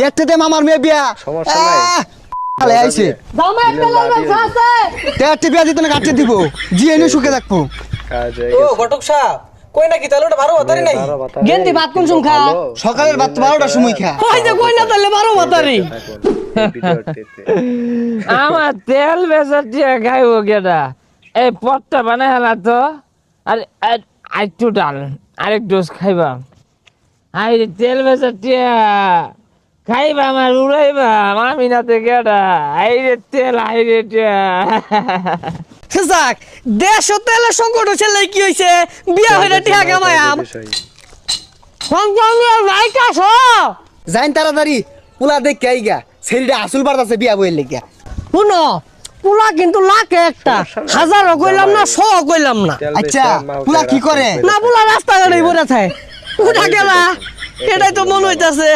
একটাতে মামার মেয়ে বিয়া সমস্যা নাই। আলে আইছে জামাই একটা লাগাই আছে তেরটি বিয়া দিতে না কাটতে দিব জিএনইউ সুখে থাকবো ও ঘটক সাহেব কই নাকি তাহলে ওটা 12 বাতারি নাই গেন্দি ভাত কোন সুম খা সকালের ভাত 12টার সময় খা কই যে কই না তাহলে 12 বাতারি আমার তেল বেচার টিয়া খাইব কেটা এই পথটা বানাই হালা তো আর একটু ডাল আরেক ডোজ খাইবা আই তেল বেচার টিয়া খাইবা আমার উড়াইবা মামি নাতে কেটা আই রে তেল আই রে টিয়া যাক দেশ ও তেলের সংকট ছেলে কি হইছে বিয়া হইরা টিহা কামায়াম সংসার রাইকা ছ যাইন তাড়াতাড়ি পুলা দেখ কে আইগা ছেলেটা আসল বাড়তাছে বিয়া বইয়ের লাগিয়া শুনো পুলা কিন্তু লাখে একটা হাজারও কইলাম না 100 কইলাম না আচ্ছা পুলা কি করে না পুলা রাস্তাঘাটে পড়ে থাকে উঠা গেলা এটাই তো মন হইতাছে